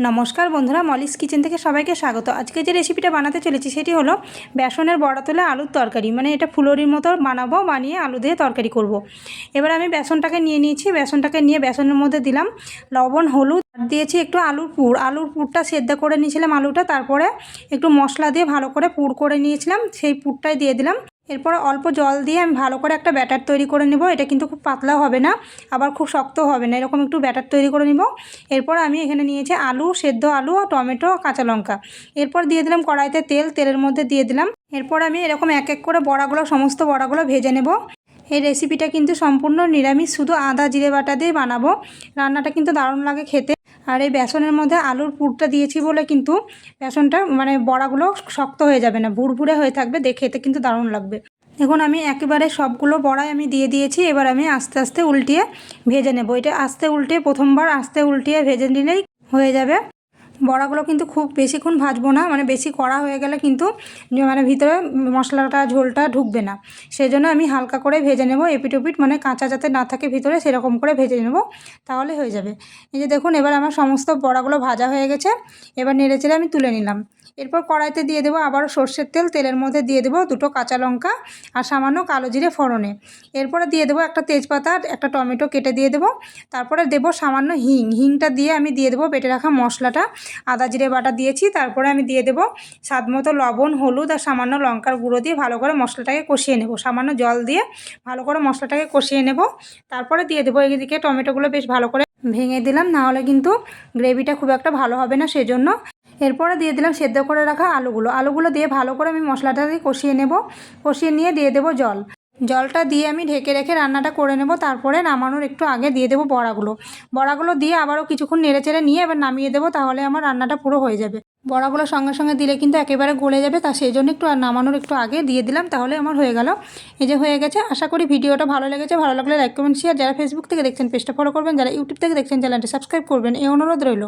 নমস্কার বন্ধুরা, Molly's kitchen থেকে সবাইকে স্বাগত। আজকে যে রেসিপিটা বানাতে চলেছি সেটি হলো বেসনের বড়া তোলা আলুর তরকারি। মানে এটা ফুলুরির মতো বানাবো, বানিয়ে আলু দিয়ে তরকারি করব। এবার আমি বেসনটাকে নিয়ে নিয়েছি। বেসনটাকে নিয়ে বেসনের মধ্যে দিলাম লবণ, হলুদ, দিয়েছি একটু আলুর পুরটা সেদ্ধ করে নিয়েছিলাম আলুটা, তারপরে একটু মশলা দিয়ে ভালো করে পুর করে নিয়েছিলাম, সেই পুরটাই দিয়ে দিলাম। এরপর অল্প জল দিয়ে আমি ভালো করে একটা ব্যাটার তৈরি করে নেব। এটা কিন্তু খুব পাতলা হবে না, আবার খুব শক্ত হবে না, এরকম একটু ব্যাটার তৈরি করে নেব। এরপর আমি এখানে নিয়েছি সেদ্ধ আলু, টমেটো, কাঁচা লঙ্কা। এরপর দিয়ে দিলাম কড়াইতে তেলের মধ্যে দিয়ে দিলাম। এরপর আমি এরকম এক এক করে সমস্ত বড়াগুলো ভেজে নেব। এই রেসিপিটা কিন্তু সম্পূর্ণ নিরামিষ, শুধু আদা জিরে বাটা দিয়ে বানাবো। রান্নাটা কিন্তু দারুণ লাগে খেতে। আর এই বেসনের মধ্যে আলুর পুরটা দিয়েছি বলে কিন্তু বেসনটা বড়াগুলো শক্ত হয়ে যাবে না, ভুরভুরে হয়ে থাকবে, দেখে খেতে কিন্তু দারুণ লাগবে। দেখুন আমি একেবারে সবগুলো বড়াই আমি দিয়ে দিয়েছি। এবার আমি আস্তে আস্তে উল্টিয়ে ভেজে নেব। এটা প্রথমবার আস্তে উল্টিয়ে ভেজে নিলেই হয়ে যাবে। বড়াগুলো কিন্তু খুব বেশিক্ষণ ভাজবো না, বেশি কড়া হয়ে গেলে কিন্তু ভিতরে মশলাটা ঝোলটা ঢুকবে না। সেই জন্য আমি হালকা করে ভেজে নেব, এপিট ওপিট, কাঁচা যাতে না থাকে ভিতরে, সেরকম করে ভেজে নেব, তাহলে হয়ে যাবে। এই যে দেখুন, এবার আমার সমস্ত বড়াগুলো ভাজা হয়ে গেছে। এবার নেড়েচেড়ে আমি তুলে নিলাম। এরপর কড়াইতে দিয়ে দেবো আবারও সর্ষের তেলের মধ্যে দিয়ে দেবো 2টো কাঁচা লঙ্কা আর সামান্য কালো জিরে ফোড়নে। এরপরে দিয়ে দেবো একটা তেজপাতা, একটা টমেটো কেটে দিয়ে দেবো। তারপরে দেবো সামান্য হিংটা দিয়ে আমি দিয়ে দেবো বেটে রাখা মশলাটা, আদা জিরে বাটা দিয়েছি। তারপরে আমি দিয়ে দেবো স্বাদ মতো লবণ, হলুদ আর সামান্য লঙ্কার গুঁড়ো দিয়ে ভালো করে মশলাটাকে কষিয়ে নেব। সামান্য জল দিয়ে ভালো করে মশলাটাকে কষিয়ে নেব। তারপরে দিয়ে দেবো এদিকে টমেটোগুলো বেশ ভালো করে ভেঙে দিলাম, নাহলে কিন্তু গ্রেভিটা খুব একটা ভালো হবে না, সেজন্য। এরপরে দিয়ে দিলাম সেদ্ধ করে রাখা আলুগুলো দিয়ে ভালো করে আমি মশলাটাকে কষিয়ে নেব। কষিয়ে নিয়ে দিয়ে দেবো জলটা দিয়ে আমি ঢেকে রেখে রান্নাটা করে নেব। তারপরে নামানোর একটু আগে দিয়ে দেবো বড়াগুলো দিয়ে আবারও কিছুক্ষণ নেড়েচেড়ে নিয়ে এবার নামিয়ে দেবো, তাহলে আমার রান্নাটা পুরো হয়ে যাবে। বড়াগুলো সঙ্গে সঙ্গে দিলে কিন্তু একেবারে গলে যাবে, সেই জন্য নামানোর একটু আগে দিয়ে দিলাম, তাহলে আমার হয়ে গেল। এই যে হয়ে গেছে। আশা করি ভিডিওটা ভালো লেগেছে। ভালো লাগলে লাইক, কমেন্ট, শেয়ার। যারা ফেসবুক থেকে দেখছেন পেজটা ফলো করবেন, যারা ইউটিউব থেকে দেখছেন চ্যানেলটা সাবস্ক্রাইব করবেন, এই অনুরোধ রইল।